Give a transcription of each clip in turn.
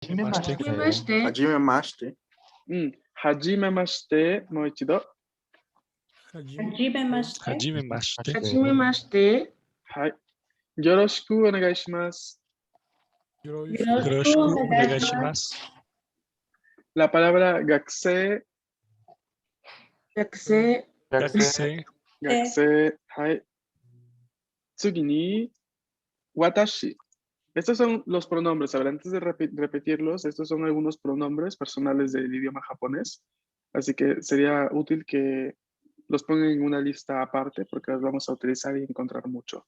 Hajimemashite. Hajimemashite. Hajimemashite. Moichido. Hajimemashite. Hajimemashite. Hai. Yoroshiku onegai shimasu. Yoroshiku onegai shimasu. La palabra gakusei. Yakusei. Gakusei. Gakusei. Hai. Tsugi ni watashi. Estos son los pronombres. A ver, antes de repetirlos, estos son algunos pronombres personales del idioma japonés. Así que sería útil que los pongan en una lista aparte porque los vamos a utilizar y encontrar mucho,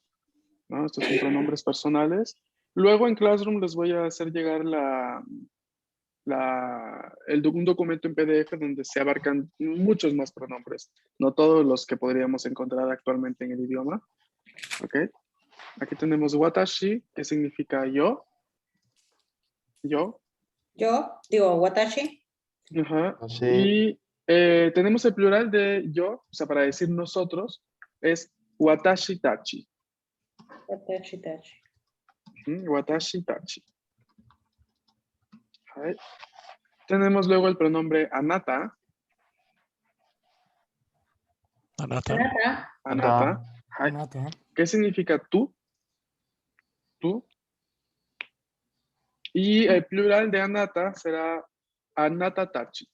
¿no? Estos son pronombres personales. Luego en Classroom les voy a hacer llegar un documento en PDF donde se abarcan muchos más pronombres. No todos los que podríamos encontrar actualmente en el idioma. ¿Ok? Aquí tenemos watashi, que significa yo. Yo. Yo, digo, watashi. Ajá. Sí. Y tenemos el plural de yo, o sea, para decir nosotros, es watashi tachi. Watashi tachi. Watashi tachi. Hai. Tenemos luego el pronombre anata. Anata. Anata. Hai. ¿Qué significa tú? Tú. Y el plural de anata será anata tachi.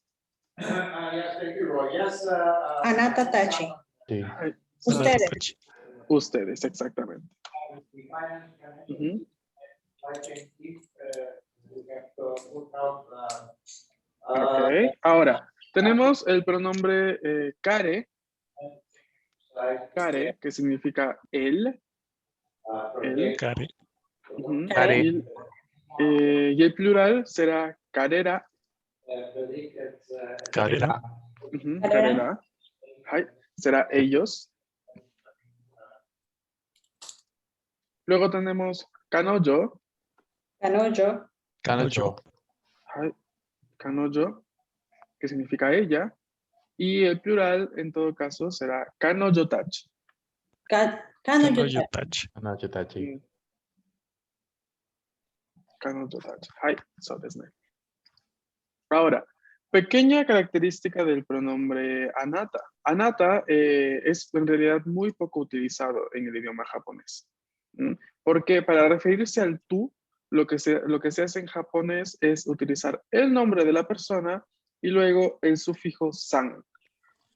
Anata tachi. Sí. Hai. Ustedes. Ustedes, exactamente. Ok. Ahora, tenemos el pronombre kare. Kare, que significa él. Él. Kare. Kare. Y el plural será karera. Karera. Karera. Hai. Será ellos. Luego tenemos kanojo. Kanojo. Kanojo. Hai. Kanojo, que significa ella. Y el plural, en todo caso, será kanojo tachi. Kanojo tachi. Tachi. Kanojo tachi. Kanojo tachi. Hai. So desu ne. Ahora, pequeña característica del pronombre anata. Anata es en realidad muy poco utilizado en el idioma japonés. Porque para referirse al tú, lo que se hace en japonés es utilizar el nombre de la persona y luego el sufijo san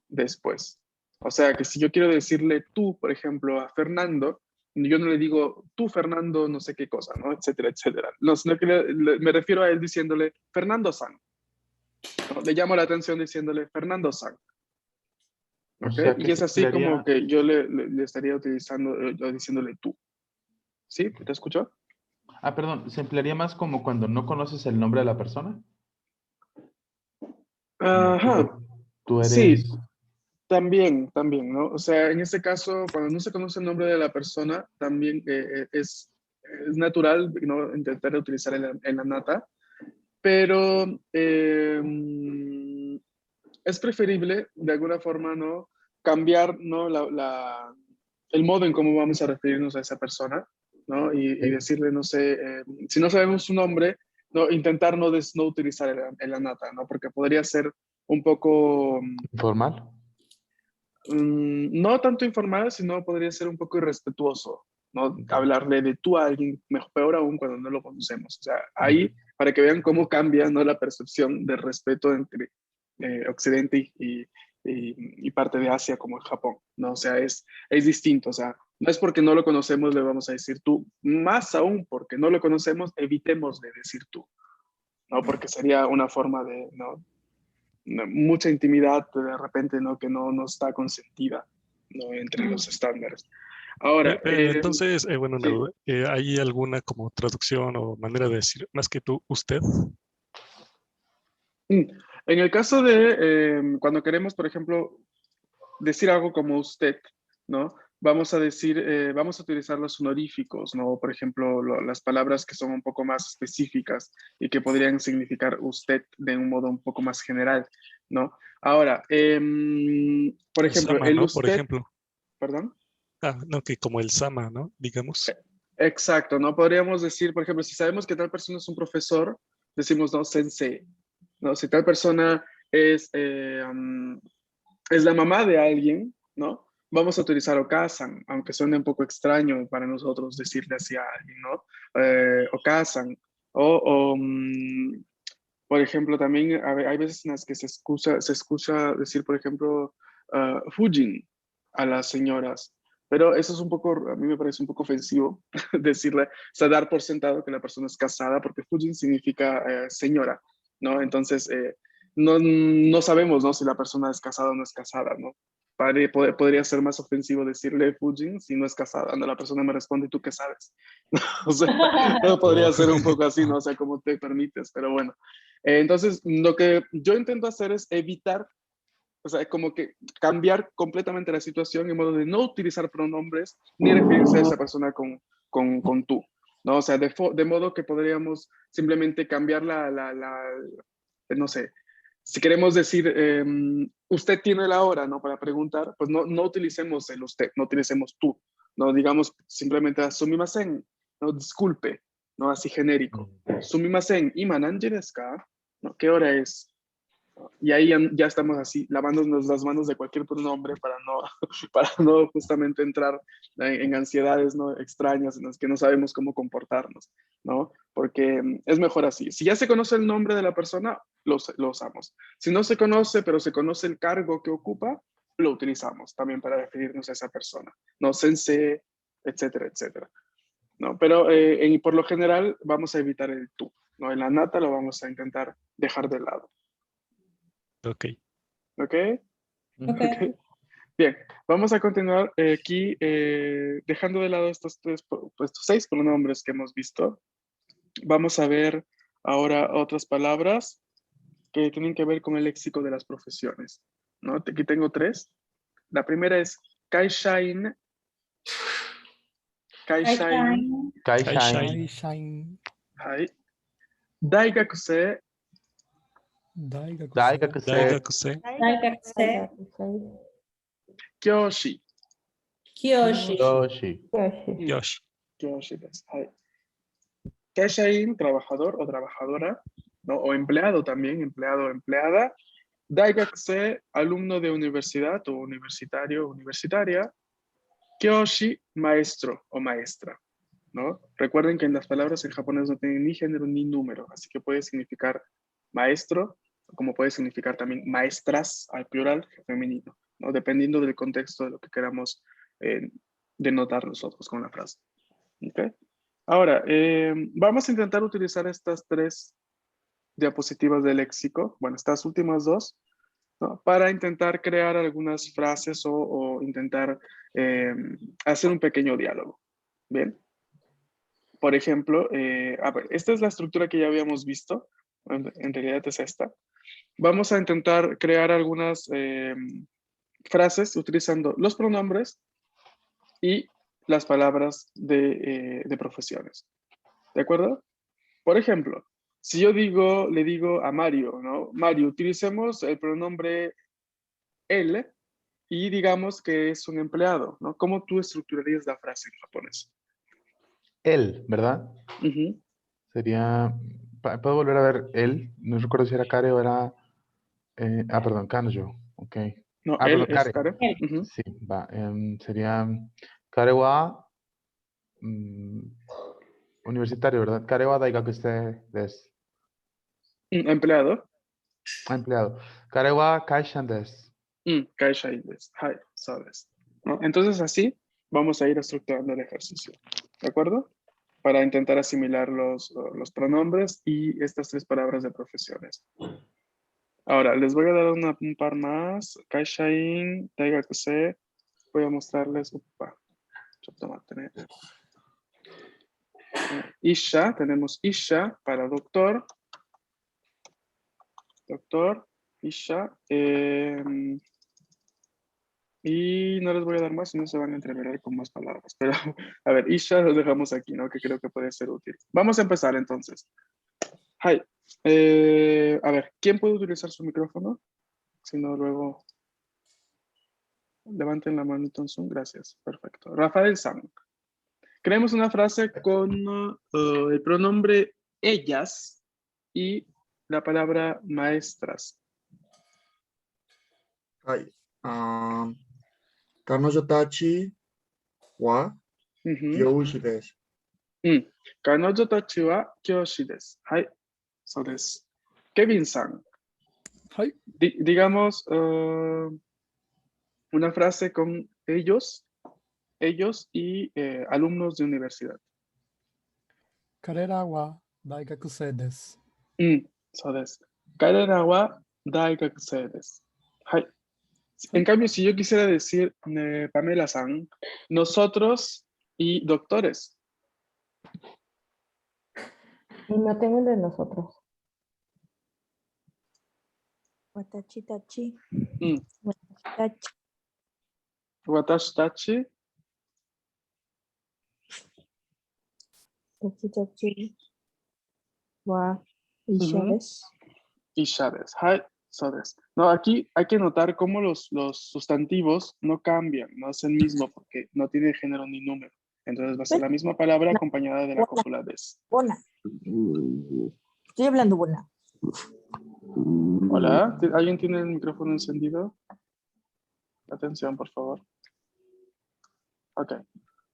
después. O sea que si yo quiero decirle tú, por ejemplo, a Fernando, yo no le digo tú, Fernando, no sé qué cosa, ¿no? Etcétera, etcétera. No, sino que me refiero a él diciéndole Fernando san. ¿No? Le llamo la atención diciéndole Fernando san. O ¿Ok? sea, Y es así emplearía- como que yo le estaría utilizando, diciéndole tú. ¿Sí? ¿Te escuchó? Ah, perdón, ¿se emplearía más como cuando no conoces el nombre de la persona? Como Ajá. Tú eres... Sí, también, ¿no? O sea, en este caso, cuando no se conoce el nombre de la persona, también es natural, ¿no? Intentar utilizar el anata, pero es preferible, de alguna forma, ¿no? Cambiar, ¿no? el modo en cómo vamos a referirnos a esa persona, ¿no? Y decirle, no sé, si no sabemos su nombre, ¿no? Intentar no utilizar el anata, ¿no? Porque podría ser un poco... ¿Informal? no tanto informal, sino podría ser un poco irrespetuoso, ¿no? Hablarle de tú a alguien, mejor, peor aún cuando no lo conocemos. O sea, ahí, para que vean cómo cambia, ¿no? La percepción del respeto entre Occidente y parte de Asia como el Japón, ¿no? O sea, es distinto. O sea, no es porque no lo conocemos le vamos a decir tú. Más aún, porque no lo conocemos, evitemos de decir tú, ¿no? Porque sería una forma de, ¿no? Mucha intimidad de repente, ¿no? Que no está consentida, ¿no? Entre los estándares. Ahora, Pero entonces, bueno, una sí. duda. ¿Hay alguna como traducción o manera de decir más que tú, usted? En el caso de cuando queremos, por ejemplo, decir algo como usted, ¿no? Vamos a decir, vamos a utilizar los honoríficos, ¿no? Por ejemplo, las palabras que son un poco más específicas y que podrían significar usted de un modo un poco más general, ¿no? Ahora, por El ejemplo, sama, el ¿no? usted, Por ejemplo. perdón. No, que como el sama, ¿no? Digamos. Exacto, ¿no? Podríamos decir, por ejemplo, si sabemos que tal persona es un profesor, decimos, no, sensei. ¿No? Si tal persona es la mamá de alguien, ¿no? Vamos a utilizar Okasan, aunque suene un poco extraño para nosotros decirle así a alguien, ¿no? Okasan. Por ejemplo, también hay veces en las que se escucha decir, por ejemplo, Fujin a las señoras. Pero eso es un poco, a mí me parece un poco ofensivo decirle, o sea, dar por sentado que la persona es casada, porque Fujin significa señora, ¿no? Entonces, no sabemos, ¿no? Si la persona es casada o no es casada, ¿no? Podría ser más ofensivo decirle Fujin si no es casada, ¿no? La persona me responde, ¿tú qué sabes? O sea, no podría ser un poco así, ¿no? O sea, como te permites, pero bueno. Entonces, lo que yo intento hacer es evitar, o sea, como que cambiar completamente la situación en modo de no utilizar pronombres ni referirse a esa persona con tú, ¿no? O sea, de modo que podríamos simplemente cambiar no sé, si queremos decir, usted tiene la hora, ¿no? Para preguntar, pues no utilicemos el usted, no utilicemos tú, ¿no? Digamos simplemente sumimasen, ¿no? Disculpe, ¿no? Así genérico. Sumimasen, ima nanji desu ka? ¿No? ¿Qué hora es? Y ahí ya estamos así, lavándonos las manos de cualquier pronombre para no justamente entrar en ansiedades, ¿no? Extrañas en las que no sabemos cómo comportarnos, ¿no? Porque es mejor así. Si ya se conoce el nombre de la persona, lo usamos. Si no se conoce, pero se conoce el cargo que ocupa, lo utilizamos también para referirnos a esa persona, ¿no? Sensei, etcétera, etcétera, ¿no? Pero por lo general vamos a evitar el tú, ¿no? En la nata lo vamos a intentar dejar de lado. Ok. ¿Ok? Ok. Ok. Bien, vamos a continuar aquí dejando de lado estos 6 pronombres que hemos visto. Vamos a ver ahora otras palabras que tienen que ver con el léxico de las profesiones, ¿no? Aquí tengo 3. La primera es kaishain. Kaishain. Kaishain. Shine. Hai. Daigakusei. Daigakusei. Daigakusei. Daigakusei. Kyoshi. Kyoshi. Yoshi. Yoshi. Kyoshi desu. Hai. Kaishain, trabajador o trabajadora, ¿no? O empleado también, empleado o empleada. Daigakusei, alumno de universidad o universitario o universitaria. Kyoshi, maestro o maestra, ¿no? Recuerden que en las palabras en japonés no tienen ni género ni número, así que puede significar maestro, como puede significar también maestras al plural femenino, ¿no? Dependiendo del contexto de lo que queramos denotar nosotros con la frase. ¿Okay? Ahora, vamos a intentar utilizar estas 3 diapositivas de léxico, bueno, estas últimas 2, ¿no? Para intentar crear algunas frases o intentar hacer un pequeño diálogo. Bien. Por ejemplo, a ver, esta es la estructura que ya habíamos visto, en realidad es esta. Vamos a intentar crear algunas frases utilizando los pronombres y las palabras de profesiones. ¿De acuerdo? Por ejemplo, si yo le digo a Mario, ¿no? Mario, utilicemos el pronombre él y digamos que es un empleado, ¿no? ¿Cómo tú estructurarías la frase en japonés? Él, ¿verdad? Ujú. Sería. ¿Puedo volver a ver él? No recuerdo si era Kare o era. Perdón, Kanjo. Ok. No, él Perdón, es Kare. Kare. Ujú. Sí, va. Sería. Kare wa. Universitario, ¿verdad? Kare wa daigakusei desu. Empleado. Empleado. Kare wa kaishan desu. Kaishain desu. Hai, so desu. ¿No? Entonces así vamos a ir estructurando el ejercicio. ¿De acuerdo? Para intentar asimilar los pronombres y estas 3 palabras de profesiones. Ahora, les voy a dar un par más. Kaishain, daigakusei. Voy a mostrarles. Isha, tenemos Isha para doctor. Doctor, Isha. Y no les voy a dar más, si no se van a entrever con más palabras. Pero, a ver, Isha lo dejamos aquí, ¿no? Que creo que puede ser útil. Vamos a empezar entonces. Hi. A ver, ¿quién puede utilizar su micrófono? Si no, luego levanten la mano en Zoom. Gracias. Perfecto. Rafael Sang. Creemos una frase con el pronombre ellas y la palabra maestras. はい。彼女たちは Ujú. 教師です。Kanojo tachi wa kyoshi desu. Hai, so desu. Kevin-san, はい。 digamos una frase con ellos y alumnos de universidad. 彼らは大学生です。 So desu. Karera wa daigakusei desu. Hai. En cambio, si yo quisiera decir, Pamela-san, nosotros y doctores. Y no tengo el de nosotros. Watachi tachi. Mm. Tachi. Watashi tachi. Tachi tachi. Wa. Isha Ujú. desu. Isha desu. Hai, so desu. No, aquí hay que notar cómo los sustantivos no cambian, no es el mismo porque no tiene género ni número. Entonces va a ser la misma palabra acompañada de la cópula des. Bona. Estoy hablando bona. Hola, ¿alguien tiene el micrófono encendido? Atención, por favor. Ok.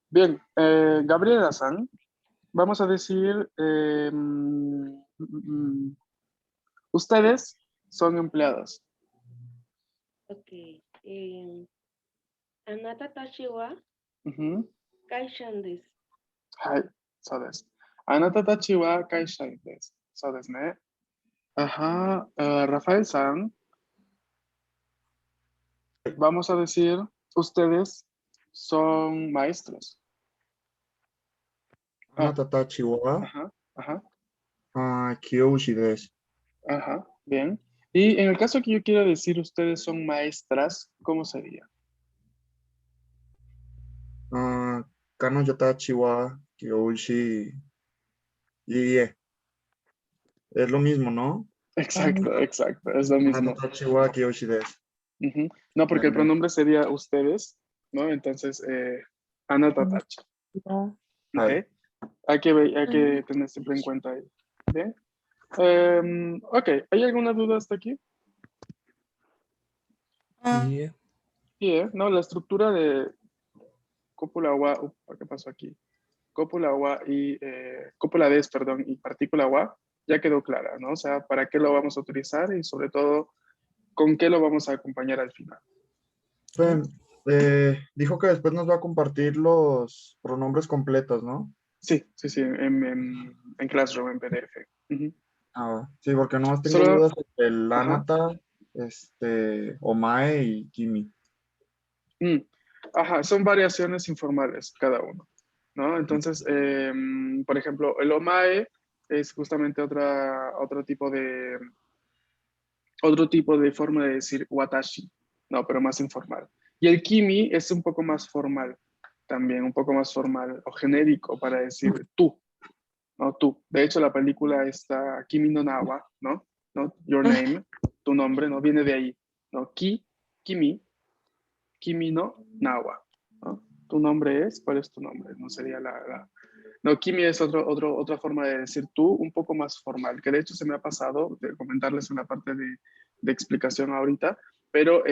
Bien, Gabriela-san, vamos a decir, ustedes son empleados. Ok. Anata tachi wa Ujú. kaishan desu. はい、そうです。あなたたちは会社員です。そうですね。Ajá, Rafael San, vamos a decir, ustedes son maestros. あなたたちは Ajá, ajá, 教師です。 ajá, bien. Y en el caso que yo quiera decir ustedes son maestras, ¿cómo sería? 彼女たちは教師。いいえ。Es lo mismo, ¿no? Exacto, exacto, es lo あなた mismo. たちは教師です。 Ujú. No, porque el Bien, bien. pronombre sería ustedes, ¿no? Entonces, anata tachi. Wa. Ay. Ok. Hay que tener siempre en cuenta ahí. Bien. Ok, ¿hay alguna duda hasta aquí? いいえ。 Sí, ¿no? La estructura de cópula agua, ¿qué pasó aquí? Cópula agua y cópula des, perdón, y partícula agua ya quedó clara, ¿no? O sea, ¿para qué lo vamos a utilizar y sobre todo, con qué lo vamos a acompañar al final? Fen, dijo que después nos va a compartir los pronombres completos, ¿no? Sí, sí, sí, en Classroom, en PDF. Ujú. Sí, porque nomás tengo Solo- dudas entre el Ajá. Anata, Omae y Kimi. Ajá, son variaciones informales cada uno, ¿no? Entonces, por ejemplo, el omae es justamente otro tipo de forma de decir watashi, ¿no? Pero más informal. Y el kimi es un poco más formal, también un poco más formal o genérico para decir tú, ¿no? Tú. De hecho, la película está Kimi no Nawa, ¿no? ¿No? Your name, tu nombre, ¿no? Viene de ahí, ¿no? Kimi, Kimi no Nawa, ¿no? Tu nombre es, ¿cuál es tu nombre? No sería No, Kimi es otra forma de decir tú, un poco más formal, que de hecho se me ha pasado de comentarles una parte de explicación ahorita, pero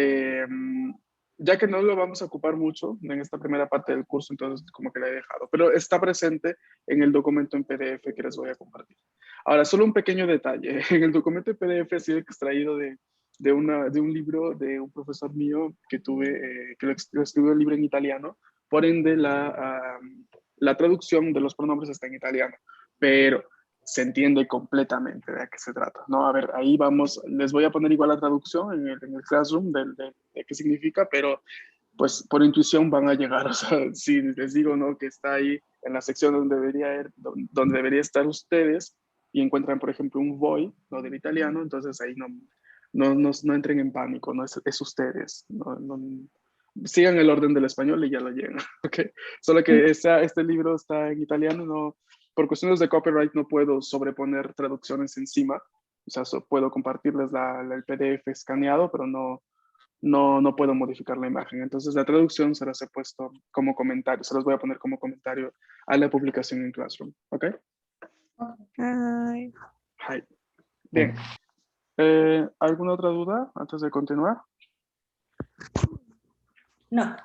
ya que no lo vamos a ocupar mucho en esta primera parte del curso, entonces como que la he dejado, pero está presente en el documento en PDF que les voy a compartir. Ahora, solo un pequeño detalle, en el documento en PDF ha sido extraído de un libro de un profesor mío que tuve, que lo escribió el libro en italiano, por ende la traducción de los pronombres está en italiano, pero se entiende completamente de qué se trata, ¿no? A ver, ahí vamos, les voy a poner igual la traducción en el Classroom de qué significa, pero pues por intuición van a llegar, o sea, si les digo, ¿no? Que está ahí en la sección donde debería estar ustedes y encuentran, por ejemplo, un voi, ¿no? Del italiano, entonces ahí no entren en pánico, ¿no? Es ustedes, sigan el orden del español y ya lo llegan, ¿ok? Solo que este libro está en italiano, no, por cuestiones de copyright no puedo sobreponer traducciones encima, o sea, puedo compartirles el PDF escaneado, pero no puedo modificar la imagen. Entonces la traducción se las he puesto como comentario, se las voy a poner como comentario a la publicación en Classroom, ¿ok? Hi. Hi. Bien. ¿Alguna otra duda antes de continuar? No.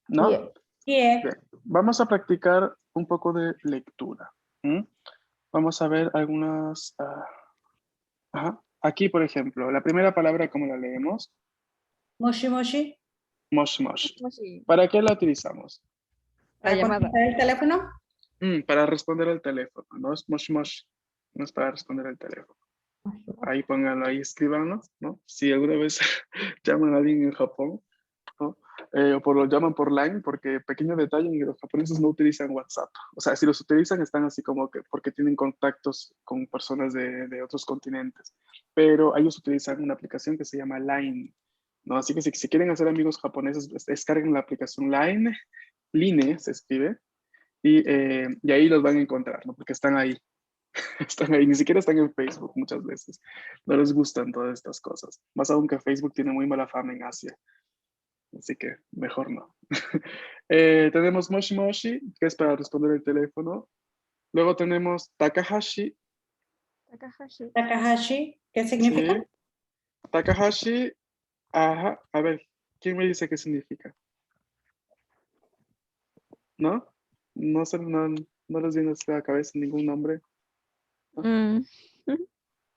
¿No? Yeah. Yeah. Bien. Vamos a practicar un poco de lectura. Vamos a ver algunas... ajá. Aquí, por ejemplo, la primera palabra, ¿cómo la leemos? Moshi Moshi. Mosh mosh. Moshi. ¿Para qué la utilizamos? La ¿Para llamada. contestar el teléfono? Para responder al teléfono. No es mosh mosh. No es para responder al teléfono. Ahí pónganlo, ahí escríbanlo, ¿no? Si alguna vez llaman a alguien en Japón, ¿no? O lo llaman por Line, porque pequeño detalle, los japoneses no utilizan WhatsApp. O sea, si los utilizan están así como que porque tienen contactos con personas de otros continentes. Pero ellos utilizan una aplicación que se llama Line, ¿no? Así que si quieren hacer amigos japoneses, descarguen la aplicación Line, Line se escribe, y ahí los van a encontrar, ¿no? Porque están ahí. Están ahí, ni siquiera están en Facebook muchas veces. No les gustan todas estas cosas. Más aún que Facebook tiene muy mala fama en Asia. Así que mejor no. Tenemos Moshi Moshi, que es para responder el teléfono. Luego tenemos Takahashi. Takahashi. Takahashi. ¿Qué significa? Sí. Takahashi. Ajá. A ver, ¿quién me dice qué significa? ¿No? No, no les viene a la cabeza ningún nombre.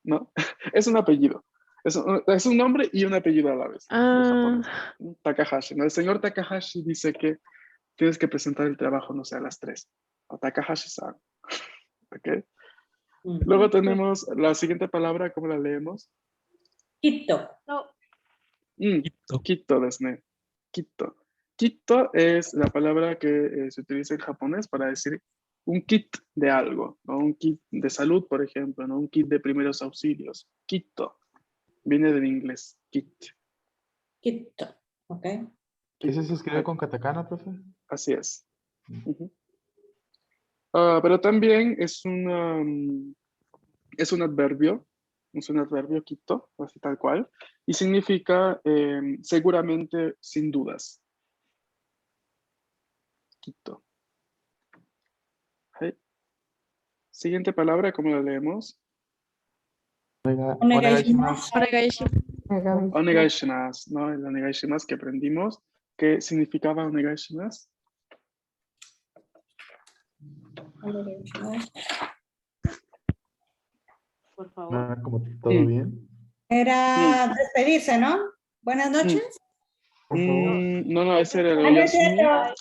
¿No? Es un apellido. Es un nombre y un apellido a la vez. Takahashi, ¿no? El señor Takahashi dice que tienes que presentar el trabajo, no sé, a las 3. O Takahashi-san. ¿Ok? Luego tenemos la siguiente palabra, ¿cómo la leemos? Quito. No. Kito desne. Kito. Kito es la palabra que se utiliza en japonés para decir un kit de algo, ¿no? Un kit de salud, por ejemplo, ¿no? Un kit de primeros auxilios. Kito. Viene del inglés. Kit. Quito. Ok. ¿Ese se escribe con katakana, profe? Así es. Pero también es un adverbio. Es un adverbio quito, así tal cual. Y significa seguramente, sin dudas. Quito. ¿Sí? Siguiente palabra, ¿cómo la leemos? Onegaishimasu. Onegaishimasu, ¿no? El onegaishimasu que aprendimos. ¿Qué significaba onegaishimasu? Por favor. Como todo bien. Era despedirse, ¿no? Buenas noches. Por favor. No, ese era el Ah, no es oyasumi. cierto.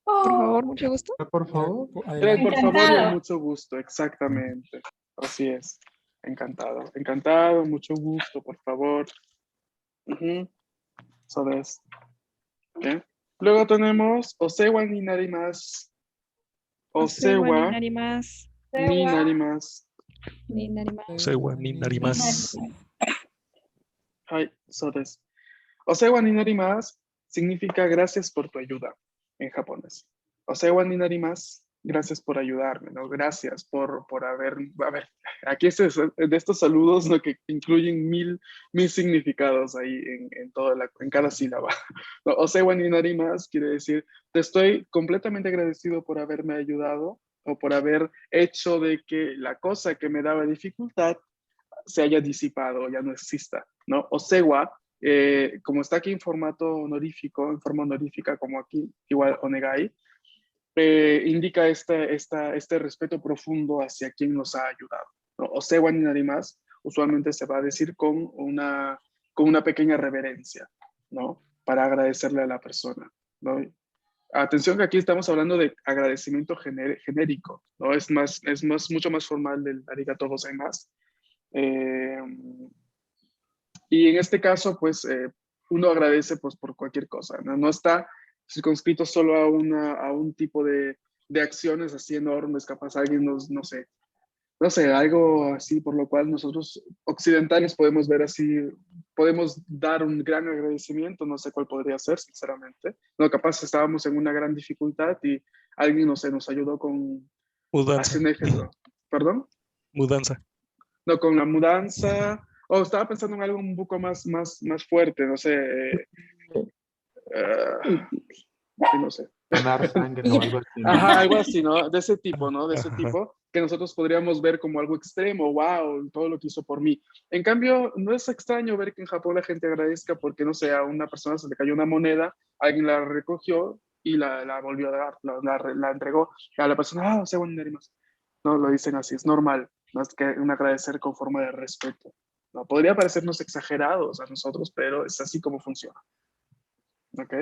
Por favor, mucho gusto. Por favor. Era el por favor y el Encantado. mucho gusto, exactamente. Así es. Encantado. Encantado, mucho gusto, por favor. Eso es. ¿Okay? Luego tenemos Osewa ni narimasu. Osewa ni narimasu. ni narimasu. Ni narimasu. Sewa ni narimasu. Hai, eso es. Osewa ni narimasu significa gracias por tu ayuda en japonés. Osewa ni narimasu, gracias por ayudarme, ¿no? Gracias por haber... A ver, aquí es de estos saludos, ¿no? Que incluyen mil significados ahí en cada sílaba. No, Osewa ni narimasu quiere decir, te estoy completamente agradecido por haberme ayudado o por haber hecho de que la cosa que me daba dificultad se haya disipado, ya no exista, ¿no? Osewa, como está aquí en formato honorífico, en forma honorífica como aquí, igual onegai, indica este respeto profundo hacia quien nos ha ayudado, ¿no? Osewa ni narimasu usualmente se va a decir con una pequeña reverencia, ¿no? Para agradecerle a la persona, ¿no? Atención que aquí estamos hablando de agradecimiento genérico, ¿no? Es mucho más formal del arigatou gozaimasu. Y en este caso, pues, uno agradece pues, por cualquier cosa, ¿no? No está circunscrito solo a un tipo de acciones así enormes, capaz alguien no sé, algo así por lo cual nosotros occidentales podemos ver así, podemos dar un gran agradecimiento, no sé cuál podría ser, sinceramente. No, capaz estábamos en una gran dificultad y alguien, no sé, nos ayudó con... Mudanza. Hace un ejemplo. ¿Perdón? Mudanza. No, con la mudanza. Estaba pensando en algo un poco más fuerte, no sé. No sé. Donar sangre o algo así. ¿no? Ajá, algo así, ¿no? De ese tipo, ¿no? De ese Ajá. tipo, que nosotros podríamos ver como algo extremo, wow, todo lo que hizo por mí. En cambio, no es extraño ver que en Japón la gente agradezca porque, no sé, a una persona se le cayó una moneda, alguien la recogió y la volvió a dar, la entregó a la persona, ah, o sea, bueno, más. No, lo dicen así, es normal, no es que un agradecer con forma de respeto. No, podría parecernos exagerados a nosotros, pero es así como funciona. ¿Ok?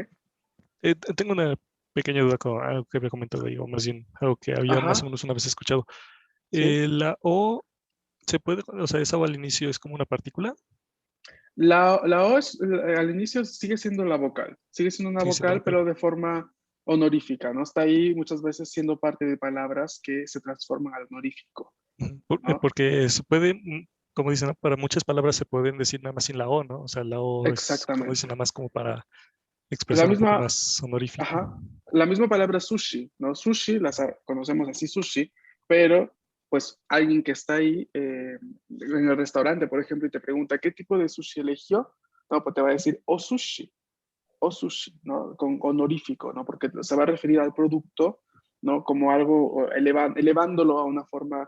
Tengo una pequeña duda con algo que había comentado ahí, o más bien algo que había más o Ajá, menos una vez escuchado. sí. La O se puede, o sea, esa O al inicio es como una partícula. La O al inicio sigue siendo la vocal, sigue siendo una Sigue siendo vocal, vocal. pero de forma honorífica, ¿no? Está ahí muchas veces siendo parte de palabras que se transforman al honorífico, Ujú. ¿no? Porque se puede, como dicen, ¿no? Para muchas palabras se pueden decir nada más sin la O, ¿no? O sea, la O es, como dicen, Exactamente. nada más como para La expresar un poco misma, más honorífico. ajá, la misma palabra sushi, ¿no? Sushi, conocemos así sushi, pero pues alguien que está ahí en el restaurante, por ejemplo, y te pregunta, ¿qué tipo de sushi eligió? No, pues te va a decir, o sushi, ¿no? Con honorífico, ¿no? Porque se va a referir al producto, ¿no? Como algo, elevándolo a una forma,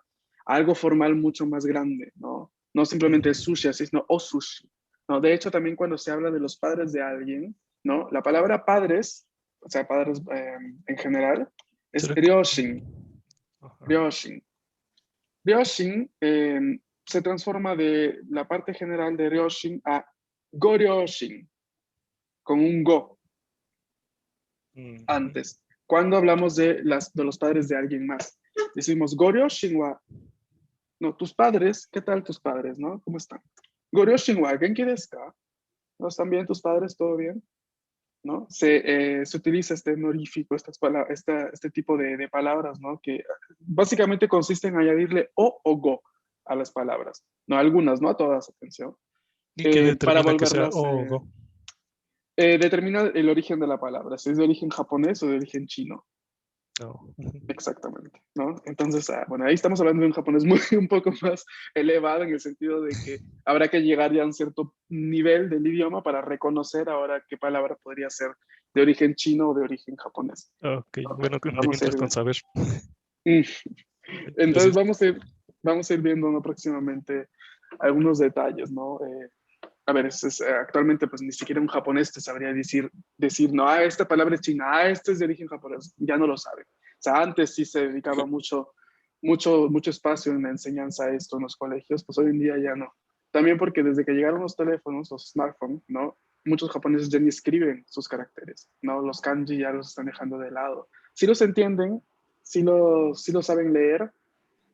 a algo formal mucho más grande, ¿no? No simplemente sushi así, sino o sushi, ¿no? De hecho, también cuando se habla de los padres de alguien, ¿no? La palabra padres, o sea, padres en general, es ¿Será? ryoshin, Ajá. ryoshin. Ryoshin se transforma de la parte general de ryoshin a goryoshin, con un go Ujú. antes. Cuando hablamos de los padres de alguien más, decimos goryoshin wa, no, tus padres, ¿qué tal tus padres, no? ¿Cómo están? Goryoshin wa, ¿genki desu ka? ¿No están bien tus padres? ¿Todo bien? ¿No? Se utiliza este honorífico, este tipo de palabras, ¿no? Que básicamente consiste en añadirle o go a las palabras. No, algunas, no a todas, atención. ¿Y qué Para determina que sea volverlas, O o Go? determina el origen de la palabra, si es de origen japonés o de origen chino. No. Ujú. Exactamente, ¿no? Entonces, bueno, ahí estamos hablando de un japonés muy, un poco más elevado en el sentido de que habrá que llegar ya a un cierto nivel del idioma para reconocer ahora qué palabra podría ser de origen chino o de origen japonés. Ok, ¿No? bueno, de Vamos a ir mientras con viendo. saber. Entonces, Gracias. vamos a ir viendo, ¿no? Próximamente algunos detalles, ¿no? A ver, actualmente pues ni siquiera un japonés te sabría decir, no, esta palabra es china, esta es de origen japonés, ya no lo sabe. O sea, antes sí se dedicaba mucho espacio en la enseñanza a esto en los colegios, pues hoy en día ya no. También porque desde que llegaron los teléfonos, los smartphones, ¿no? Muchos japoneses ya ni escriben sus caracteres, ¿no? Los kanji ya los están dejando de lado. Sí los entienden, sí lo saben leer,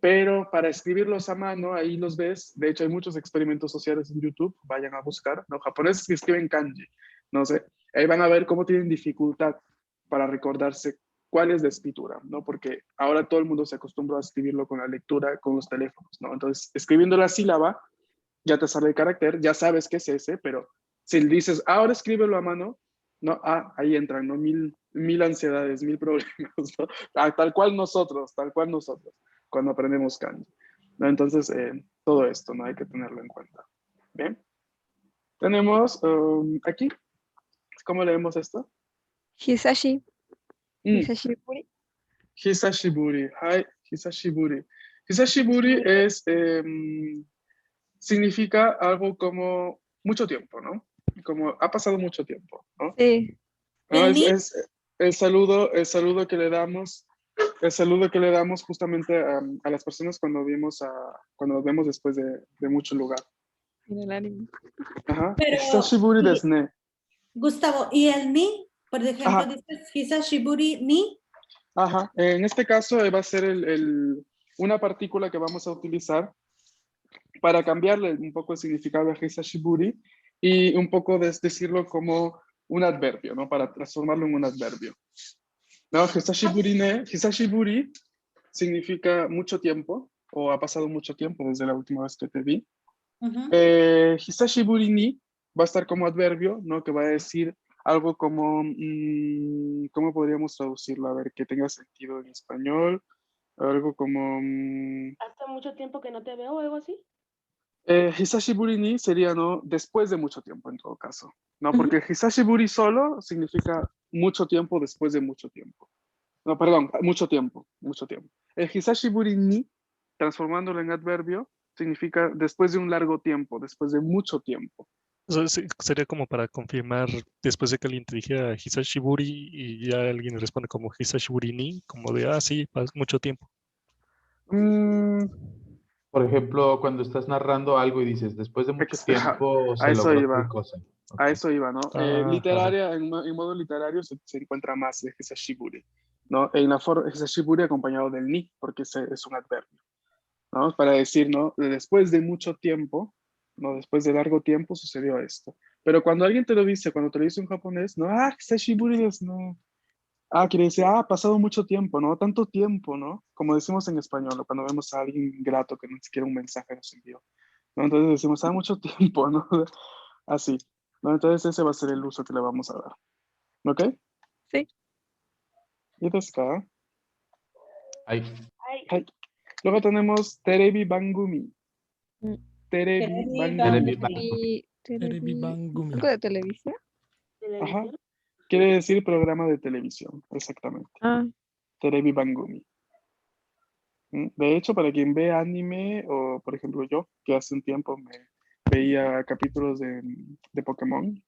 pero para escribirlos a mano, ahí los ves. De hecho, hay muchos experimentos sociales en YouTube, vayan a buscar, ¿no? Japoneses que escriben kanji, no sé. Ahí van a ver cómo tienen dificultad para recordarse cuál es la escritura, ¿no? Porque ahora todo el mundo se acostumbró a escribirlo con la lectura, con los teléfonos, ¿no? Entonces, escribiendo la sílaba, ya te sale el carácter, ya sabes qué es ese, pero si dices, ahora escríbelo a mano, no, ahí entran, ¿no? Mil ansiedades, mil problemas, ¿no? Tal cual nosotros, cuando aprendemos kanji, ¿no? Entonces, todo esto, ¿no? Hay que tenerlo en cuenta. Bien. Tenemos aquí, ¿cómo leemos esto? Hisashi. Mm, Hisashiburi. Hisashiburi. Hi, Hisashiburi. Hisashiburi significa algo como mucho tiempo, ¿no? Como ha pasado mucho tiempo, ¿no? Sí. No, El ni, es el saludo que le damos, justamente a las personas cuando nos vemos después de mucho lugar. En el anime. Ajá. pero, Hisashiburi desu ne. Gustavo, ¿y el ni? Por ejemplo, Ajá. dices Hisashiburi ni. Ajá. En este caso va a ser una partícula que vamos a utilizar para cambiarle un poco el significado a Hisashiburi y un poco decirlo como un adverbio, ¿no? Para transformarlo en un adverbio. No, Hisashiburi significa mucho tiempo o ha pasado mucho tiempo desde la última vez que te vi. Ujú. Hisashiburi ni va a estar como adverbio, ¿no? Que va a decir algo como, ¿cómo podríamos traducirlo? A ver, que tenga sentido en español. Algo como, ¿Hace mucho tiempo que no te veo o algo así? Hisashiburi ni sería, ¿no? Después de mucho tiempo en todo caso, ¿no? Ujú. Porque Hisashiburi solo significa mucho tiempo después de mucho tiempo. No, perdón, mucho tiempo. El hisashiburi ni, transformándolo en adverbio, significa después de un largo tiempo, después de mucho tiempo. O sea, sería como para confirmar después de que alguien te dijera Hisashiburi y ya alguien responde como Hisashiburi ni, como de, sí, mucho tiempo. Mm, Por ejemplo, cuando estás narrando algo y dices, después de mucho tiempo a se eso logró iba. tal cosa. A Ok. eso iba, ¿no? Claro. Literaria, en modo literario se encuentra más de Hisashiburi, ¿no? En la forma Hisashiburi acompañado del ni, porque es un adverbio, ¿no? Para decir, ¿no? Después de mucho tiempo, ¿no? Después de largo tiempo sucedió esto. Pero cuando alguien te lo dice, cuando te lo dice en japonés, no, Hisashiburi no. Quiere decir, ha pasado mucho tiempo, ¿no? Tanto tiempo, ¿no? Como decimos en español, o cuando vemos a alguien grato que ni siquiera un mensaje nos envió, ¿no? Entonces decimos, mucho tiempo, ¿no? Así, ¿no? Entonces ese va a ser el uso que le vamos a dar. ¿Ok? Sí. Y después, Ahí. luego tenemos Terebi Bangumi. Mm. Terebi Bangumi. Bangumi. Terebi Bangumi. ¿Algo de televisión? Ajá. Quiere decir programa de televisión, exactamente. Terebi Bangumi. De hecho, para quien ve anime, o por ejemplo yo, que hace un tiempo me veía capítulos de Pokémon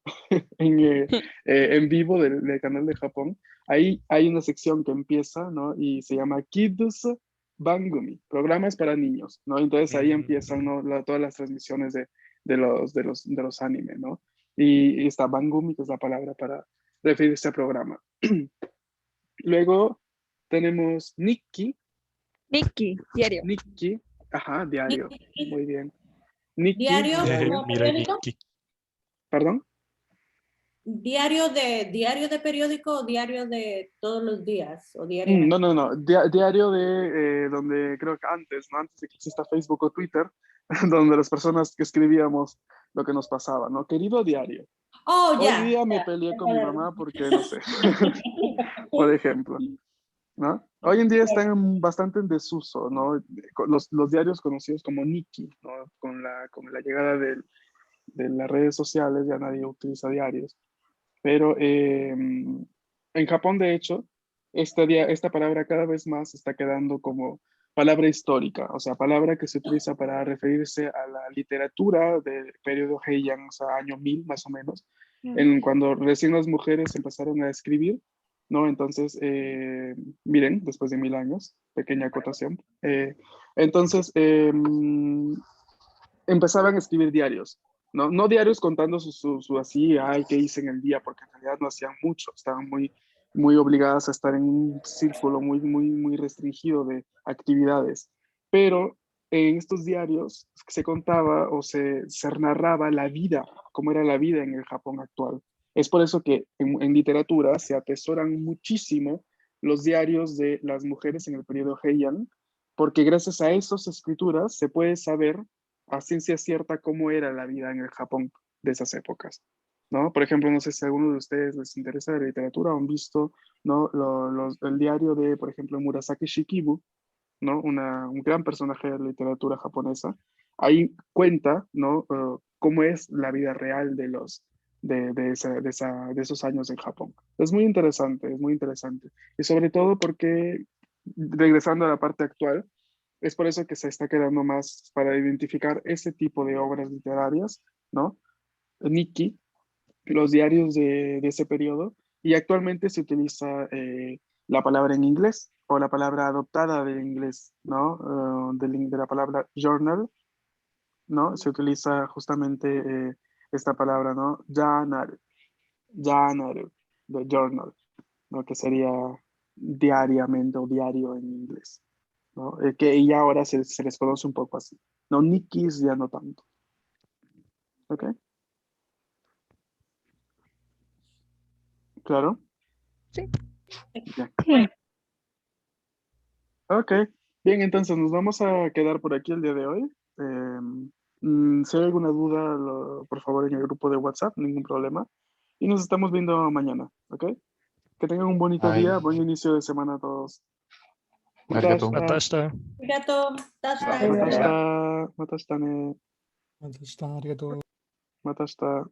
en vivo del canal de Japón, ahí hay una sección que empieza, ¿no? Y se llama Kids Bangumi, programas para niños, ¿no? Entonces ahí empiezan, ¿no? Todas las transmisiones de los anime, ¿no? Y está Bangumi, que es la palabra para referirse al programa. Luego tenemos Nikki. Nikki, diario. Nikki, ajá, diario. Muy bien. Nikki, ¿Diario diario. como periódico? ¿Perdón? ¿Diario de periódico o diario de todos los días? ¿O diario? No. Diario de donde creo que antes, ¿no? Antes de que exista Facebook o Twitter, donde las personas que escribíamos lo que nos pasaba, ¿no? Querido diario. Oh, ya. Hoy día me peleé con mi mamá porque, no sé, por ejemplo, ¿no? Hoy en día están bastante en desuso, ¿no? Los diarios conocidos como Nikki, ¿no? Con la llegada de las redes sociales ya nadie utiliza diarios. Pero en Japón, de hecho, esta palabra cada vez más está quedando como palabra histórica, o sea, palabra que se utiliza para referirse a la literatura del periodo Heian, o sea, año 1000 más o menos, cuando recién las mujeres empezaron a escribir, ¿no? Entonces, miren, después de 1000 años, pequeña acotación, entonces empezaban a escribir diarios. No diarios contando su así, qué hice en el día, porque en realidad no hacían mucho, estaban muy obligadas a estar en un círculo muy restringido de actividades. Pero en estos diarios se contaba o se narraba la vida, cómo era la vida en el Japón actual. Es por eso que en literatura se atesoran muchísimo los diarios de las mujeres en el periodo Heian, porque gracias a esas escrituras se puede saber a ciencia cierta cómo era la vida en el Japón de esas épocas, ¿no? Por ejemplo, no sé si a alguno de ustedes les interesa la literatura o han visto, ¿no? El diario de, por ejemplo, Murasaki Shikibu, ¿no? Un gran personaje de la literatura japonesa. Ahí cuenta, ¿no? Cómo es la vida real de esos años en Japón. Es muy interesante, es muy interesante. Y sobre todo porque, regresando a la parte actual, es por eso que se está quedando más para identificar ese tipo de obras literarias, ¿no? Nikki, los diarios de ese periodo, y actualmente se utiliza la palabra en inglés o la palabra adoptada del inglés, ¿no? De la palabra journal, ¿no? Se utiliza justamente esta palabra, ¿no? Journal, de journal, ¿no? Que sería diariamente o diario en inglés, ¿no? Que ya ahora se les conoce un poco así. No, Nikis ya no tanto. ¿Ok? ¿Claro? Sí. Ya. Sí. Ok. Bien, entonces nos vamos a quedar por aquí el día de hoy. Si hay alguna duda, por favor, en el grupo de WhatsApp, ningún problema. Y nos estamos viendo mañana, ¿ok? Que tengan un bonito Bye. día, buen inicio de semana a todos. Arigato. Matashita. Arigato, tashita. Matashita. Matashita. Matashita, arigato. Matashita.